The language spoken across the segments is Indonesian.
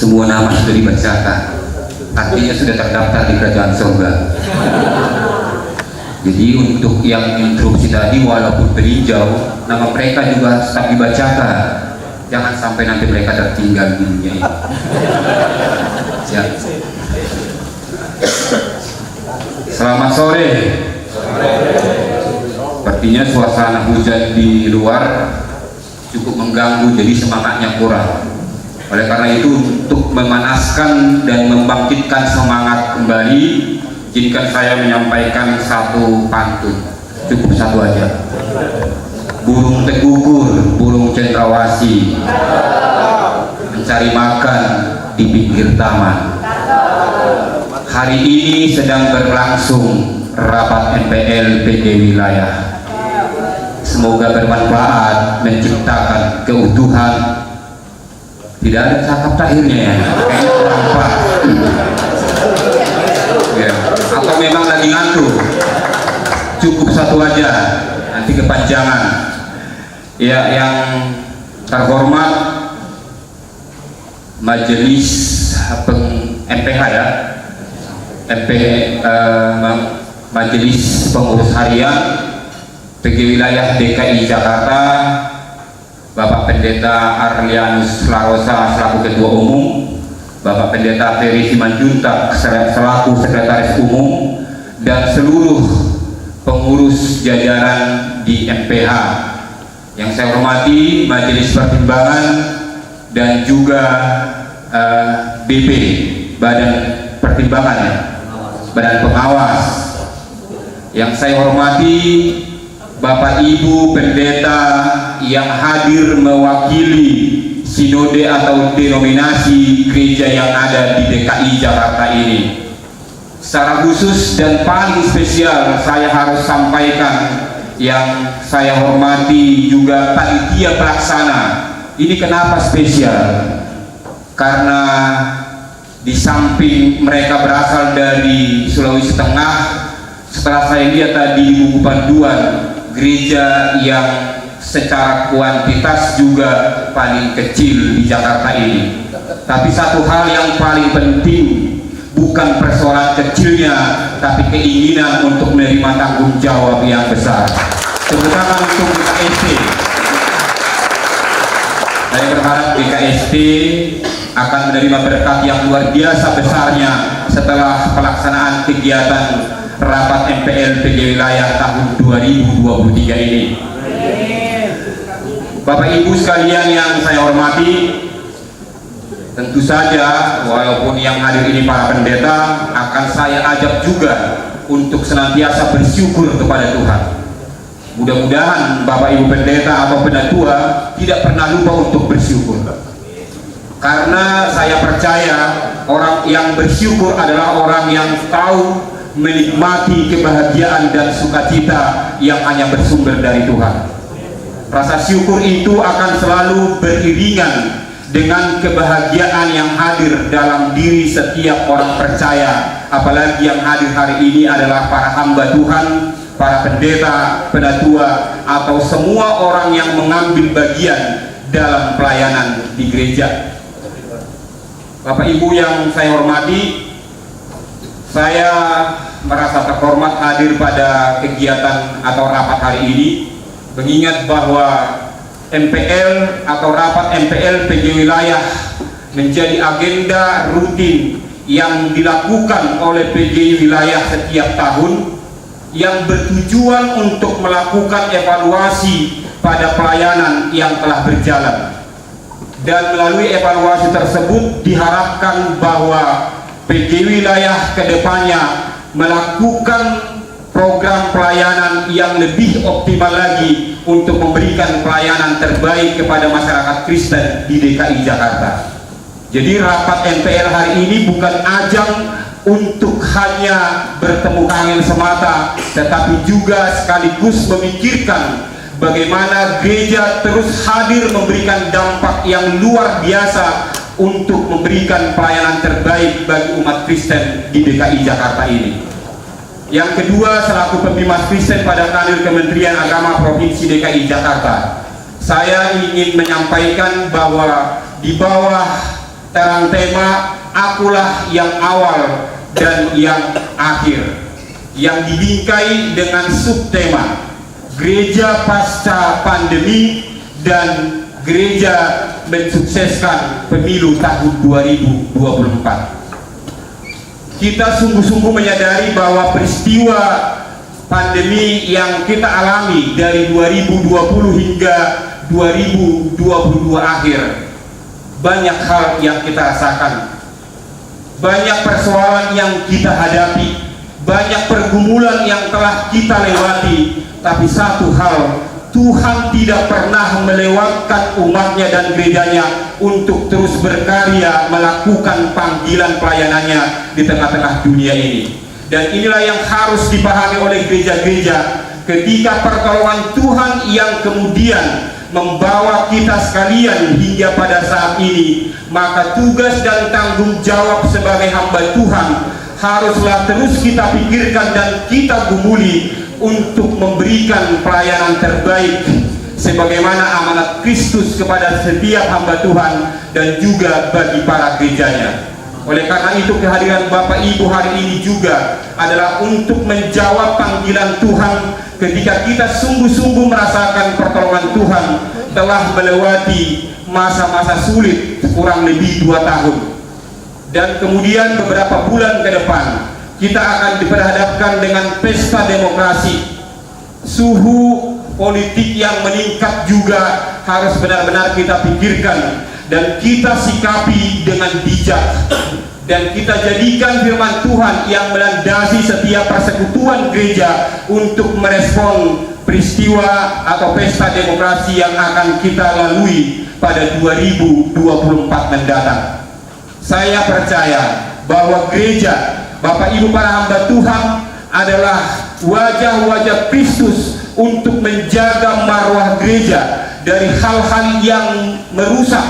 semua nama sudah dibacakan, artinya sudah terdaftar di kerajaan surga. Jadi untuk yang instruksi tadi walaupun berinjau, nama mereka juga tetap dibacakan. Jangan sampai nanti mereka tertinggal di dunia ini. Ya. Selamat sore. Sepertinya suasana hujan di luar cukup mengganggu, jadi semangatnya kurang. Oleh karena itu, untuk memanaskan dan membangkitkan semangat kembali, izinkan saya menyampaikan satu pantun. Cukup satu aja. Burung tegugur, burung cendrawasih, mencari makan di pinggir taman. Hari ini sedang berlangsung rapat MPL PJ wilayah. Semoga bermanfaat, menciptakan keutuhan. Tidak ada cakap terakhirnya ya, kayaknya kurang pas. Ya. Atau memang lagi ngantuk. Cukup satu aja, nanti kepanjangan. Ya, yang terhormat Majelis MPH ya, Majelis Pengurus Harian PJ Wilayah DKI Jakarta, Bapak Pendeta Arlianus Larosa selaku Ketua Umum, Bapak Pendeta Ferry Simanjuntak selaku Sekretaris Umum, dan seluruh pengurus jajaran di MPH. Yang saya hormati Majelis Pertimbangan dan juga BP, Badan Pertimbangan ya, Badan Pengawas. Yang saya hormati Bapak Ibu Pendeta yang hadir mewakili sinode atau denominasi gereja yang ada di DKI Jakarta ini. Secara khusus dan paling spesial saya harus sampaikan yang saya hormati juga panitia pelaksana. Ini kenapa spesial? Karena di samping mereka berasal dari Sulawesi Tengah, setelah saya lihat tadi di buku panduan, gereja yang secara kuantitas juga paling kecil di Jakarta ini. Tapi satu hal yang paling penting, bukan persoalan kecilnya, tapi keinginan untuk menerima tanggung jawab yang besar. Tepuk tangan untuk BKST. Saya berharap BKST akan menerima berkat yang luar biasa besarnya setelah pelaksanaan kegiatan rapat MPL PJ Wilayah tahun 2023 ini. Bapak Ibu sekalian yang saya hormati, tentu saja walaupun yang hadir ini para pendeta, akan saya ajak juga untuk senantiasa bersyukur kepada Tuhan. Mudah-mudahan Bapak Ibu pendeta atau penatua tidak pernah lupa untuk bersyukur. Karena saya percaya orang yang bersyukur adalah orang yang tahu menikmati kebahagiaan dan sukacita yang hanya bersumber dari Tuhan. Rasa syukur itu akan selalu beriringan dengan kebahagiaan yang hadir dalam diri setiap orang percaya, apalagi yang hadir hari ini adalah para hamba Tuhan, para pendeta, penatua, atau semua orang yang mengambil bagian dalam pelayanan di gereja. Bapak Ibu yang saya hormati, saya merasa terhormat hadir pada kegiatan atau rapat hari ini, mengingat bahwa MPL atau rapat MPL PJ Wilayah menjadi agenda rutin yang dilakukan oleh PJ Wilayah setiap tahun, yang bertujuan untuk melakukan evaluasi pada pelayanan yang telah berjalan. Dan melalui evaluasi tersebut diharapkan bahwa PJ Wilayah kedepannya melakukan program pelayanan yang lebih optimal lagi untuk memberikan pelayanan terbaik kepada masyarakat Kristen di DKI Jakarta. Jadi rapat MPL hari ini bukan ajang untuk hanya bertemu kangen semata, tetapi juga sekaligus memikirkan bagaimana gereja terus hadir memberikan dampak yang luar biasa untuk memberikan pelayanan terbaik bagi umat Kristen di DKI Jakarta ini. Yang kedua, selaku pembimbing Kristen pada Kanwil Kementerian Agama Provinsi DKI Jakarta, saya ingin menyampaikan bahwa di bawah terang tema akulah yang awal dan yang akhir, yang dibingkai dengan subtema gereja pasca pandemi dan gereja mensukseskan pemilu tahun 2024. Kita sungguh-sungguh menyadari bahwa peristiwa pandemi yang kita alami dari 2020 hingga 2022 akhir, banyak hal yang kita rasakan, banyak persoalan yang kita hadapi, banyak pergumulan yang telah kita lewati. Tapi satu hal, Tuhan tidak pernah melewatkan umatnya dan gerejanya untuk terus berkarya melakukan panggilan pelayanannya di tengah-tengah dunia ini. Dan inilah yang harus dipahami oleh gereja-gereja, ketika pertolongan Tuhan yang kemudian membawa kita sekalian hingga pada saat ini, maka tugas dan tanggung jawab sebagai hamba Tuhan haruslah terus kita pikirkan dan kita gumuli untuk memberikan pelayanan terbaik sebagaimana amanat Kristus kepada setiap hamba Tuhan dan juga bagi para gerejanya. Oleh karena itu, kehadiran Bapak Ibu hari ini juga adalah untuk menjawab panggilan Tuhan ketika kita sungguh-sungguh merasakan pertolongan Tuhan telah melewati masa-masa sulit kurang lebih 2 tahun. Dan kemudian beberapa bulan ke depan kita akan diperhadapkan dengan pesta demokrasi. Suhu politik yang meningkat juga harus benar-benar kita pikirkan dan kita sikapi dengan bijak, dan kita jadikan firman Tuhan yang melandasi setiap persekutuan gereja untuk merespon peristiwa atau pesta demokrasi yang akan kita lalui pada 2024 mendatang. Saya percaya bahwa gereja, Bapak Ibu para hamba Tuhan, adalah wajah-wajah Kristus untuk menjaga marwah gereja dari hal-hal yang merusak,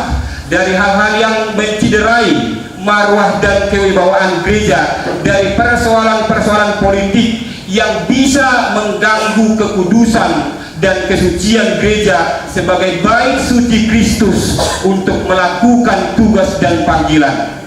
dari hal-hal yang menciderai marwah dan kewibawaan gereja, dari persoalan-persoalan politik yang bisa mengganggu kekudusan dan kesucian gereja sebagai bait suci Kristus untuk melakukan tugas dan panggilan.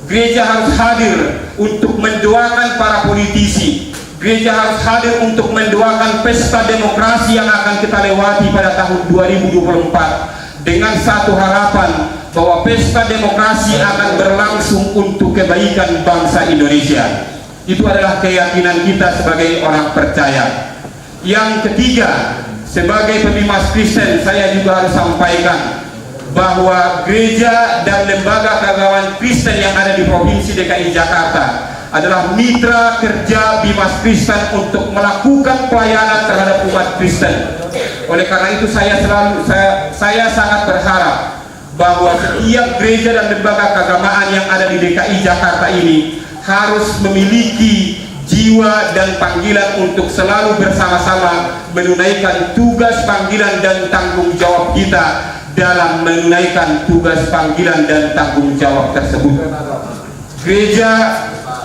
Gereja harus hadir untuk mendoakan para politisi. Gereja harus hadir untuk mendoakan pesta demokrasi yang akan kita lewati pada tahun 2024 dengan satu harapan bahwa pesta demokrasi akan berlangsung untuk kebaikan bangsa Indonesia. Itu adalah keyakinan kita sebagai orang percaya. Yang ketiga, sebagai pemimpin Kristen, saya juga harus sampaikan bahwa gereja dan lembaga keagamaan Kristen yang ada di Provinsi DKI Jakarta adalah mitra kerja Bimas Kristen untuk melakukan pelayanan terhadap umat Kristen. Oleh karena itu saya sangat berharap bahwa setiap gereja dan lembaga keagamaan yang ada di DKI Jakarta ini harus memiliki jiwa dan panggilan untuk selalu bersama-sama menunaikan tugas panggilan dan tanggung jawab kita dalam menunaikan tugas panggilan dan tanggung jawab tersebut. Gereja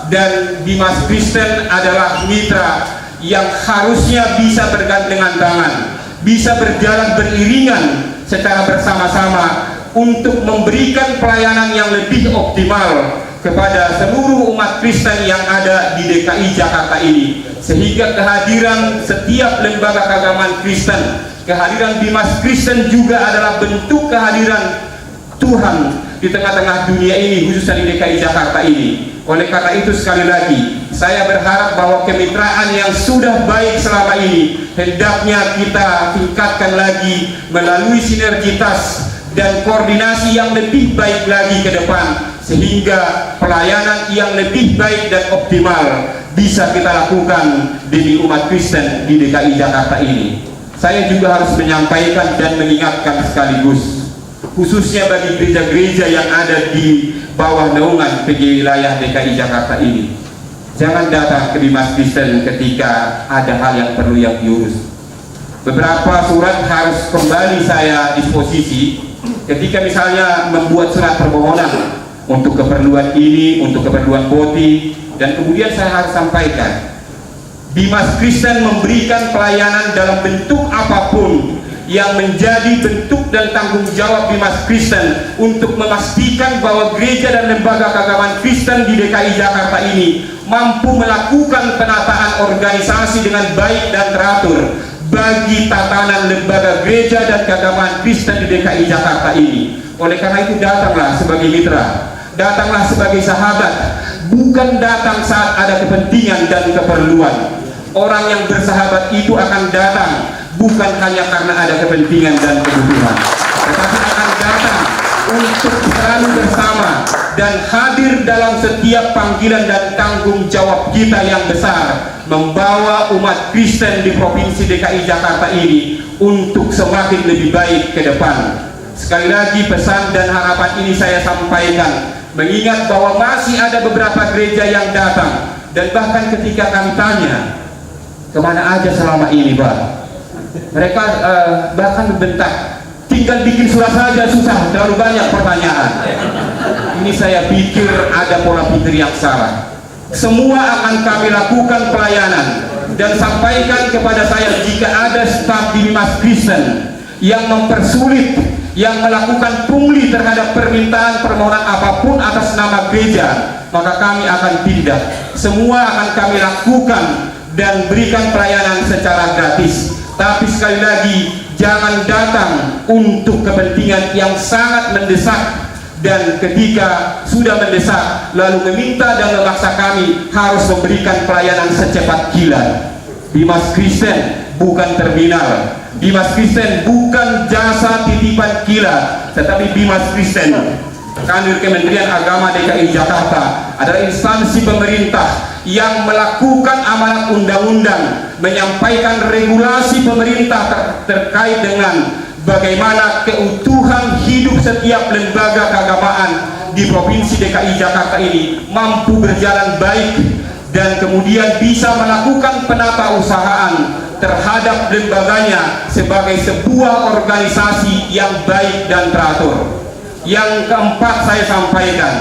dan Bimas Kristen adalah mitra yang harusnya bisa bergandengan tangan, bisa berjalan beriringan secara bersama-sama untuk memberikan pelayanan yang lebih optimal kepada seluruh umat Kristen yang ada di DKI Jakarta ini, sehingga kehadiran setiap lembaga keagamaan Kristen, kehadiran Bimas Kristen juga adalah bentuk kehadiran Tuhan di tengah-tengah dunia ini, khususnya di DKI Jakarta ini. Oleh karena itu, sekali lagi saya berharap bahwa kemitraan yang sudah baik selama ini hendaknya kita tingkatkan lagi melalui sinergitas dan koordinasi yang lebih baik lagi ke depan, sehingga pelayanan yang lebih baik dan optimal bisa kita lakukan demi umat Kristen di DKI Jakarta ini. Saya juga harus menyampaikan dan mengingatkan sekaligus, khususnya bagi gereja-gereja yang ada di bawah naungan PG wilayah DKI Jakarta ini, jangan datang ke Bimas Kristen ketika ada hal yang perlu yang diurus. Beberapa surat harus kembali saya disposisi ketika misalnya membuat surat permohonan untuk keperluan ini, untuk keperluan BOTI, dan kemudian saya harus sampaikan Bimas Kristen memberikan pelayanan dalam bentuk apapun yang menjadi bentuk dan tanggung jawab Bimas Kristen untuk memastikan bahwa gereja dan lembaga keagamaan Kristen di DKI Jakarta ini mampu melakukan penataan organisasi dengan baik dan teratur bagi tatanan lembaga gereja dan keagamaan Kristen di DKI Jakarta ini. Oleh karena itu, datanglah sebagai mitra, datanglah sebagai sahabat, bukan datang saat ada kepentingan dan keperluan. Orang yang bersahabat itu akan datang bukan hanya karena ada kepentingan dan kebutuhan, tetapi akan datang untuk selalu bersama dan hadir dalam setiap panggilan dan tanggung jawab kita yang besar, membawa umat Kristen di Provinsi DKI Jakarta ini untuk semakin lebih baik ke depan. Sekali lagi, pesan dan harapan ini saya sampaikan, mengingat bahwa masih ada beberapa gereja yang datang, dan bahkan ketika kami tanya, kemana aja selama ini, Pak? Mereka bahkan membentak, tinggal bikin surat saja susah, terlalu banyak pertanyaan. Ini saya pikir ada pola pikir yang salah. Semua akan kami lakukan pelayanan, dan sampaikan kepada saya jika ada staf di Bimas Kristen yang mempersulit, yang melakukan pungli terhadap permintaan permohonan apapun atas nama gereja, maka kami akan tindak. Semua akan kami lakukan dan berikan pelayanan secara gratis. Tapi sekali lagi, jangan datang untuk kepentingan yang sangat mendesak, dan ketika sudah mendesak lalu meminta dan memaksa kami harus memberikan pelayanan secepat kilat. Bimas Kristen bukan terminal, Bimas Kristen bukan jasa titipan kilat, tetapi Bimas Kristen, Kanwil Kementerian Agama DKI Jakarta, adalah instansi pemerintah yang melakukan amanat undang-undang, menyampaikan regulasi pemerintah terkait dengan bagaimana keutuhan hidup setiap lembaga keagamaan di Provinsi DKI Jakarta ini mampu berjalan baik, dan kemudian bisa melakukan penatausahaan terhadap lembaganya sebagai sebuah organisasi yang baik dan teratur. Yang keempat, saya sampaikan,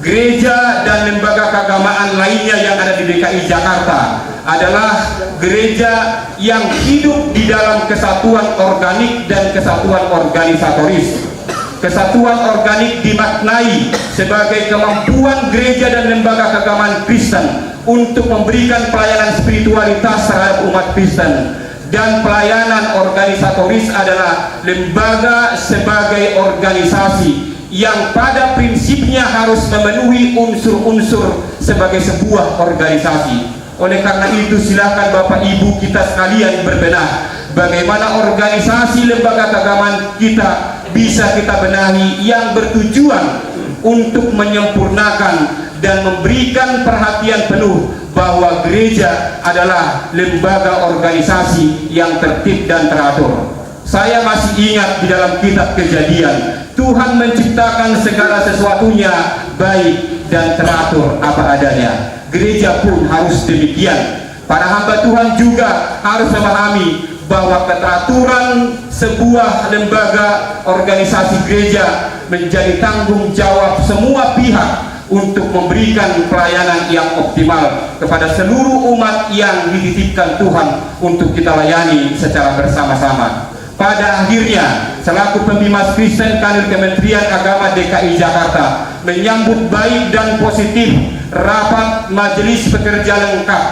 gereja dan lembaga keagamaan lainnya yang ada di DKI Jakarta adalah gereja yang hidup di dalam kesatuan organik dan kesatuan organisatoris. Kesatuan organik dimaknai sebagai kemampuan gereja dan lembaga keagamaan Kristen untuk memberikan pelayanan spiritualitas terhadap umat Kristen, dan pelayanan organisatoris adalah lembaga sebagai organisasi yang pada prinsipnya harus memenuhi unsur-unsur sebagai sebuah organisasi. Oleh karena itu, silakan Bapak Ibu kita sekalian berbenah bagaimana organisasi lembaga keagamaan kita bisa kita benahi, yang bertujuan untuk menyempurnakan dan memberikan perhatian penuh bahwa gereja adalah lembaga organisasi yang tertib dan teratur. Saya masih ingat di dalam kitab Kejadian, Tuhan menciptakan segala sesuatunya baik dan teratur apa adanya. Gereja pun harus demikian. Para hamba Tuhan juga harus memahami bahwa keteraturan sebuah lembaga organisasi gereja menjadi tanggung jawab semua pihak untuk memberikan pelayanan yang optimal kepada seluruh umat yang dititipkan Tuhan untuk kita layani secara bersama-sama. Pada akhirnya, selaku Pembimas Kristen Kanwil Kementerian Agama DKI Jakarta menyambut baik dan positif rapat Majelis Pekerja Lengkap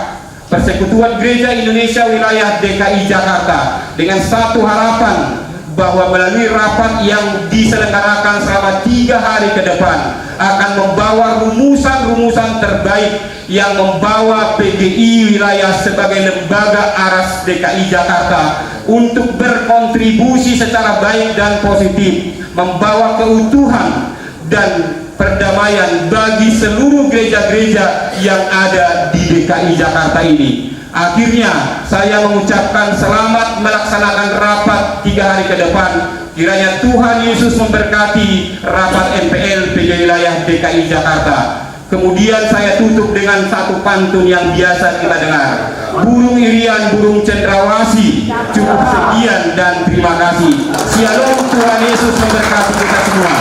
Persekutuan Gereja Indonesia Wilayah DKI Jakarta, dengan satu harapan bahwa melalui rapat yang diselenggarakan selama 3 hari ke depan akan membawa rumusan-rumusan terbaik yang membawa PGI wilayah sebagai lembaga ARAS DKI Jakarta untuk berkontribusi secara baik dan positif, membawa keutuhan dan perdamaian bagi seluruh gereja-gereja yang ada di DKI Jakarta ini. Akhirnya saya mengucapkan selamat melaksanakan rapat 3 hari ke depan. Kiranya Tuhan Yesus memberkati rapat MPL PJ Wilayah DKI Jakarta. Kemudian saya tutup dengan satu pantun yang biasa kita dengar. Burung irian, burung cendrawasih, cukup sekian dan terima kasih. Shalom, Tuhan Yesus memberkati kita semua.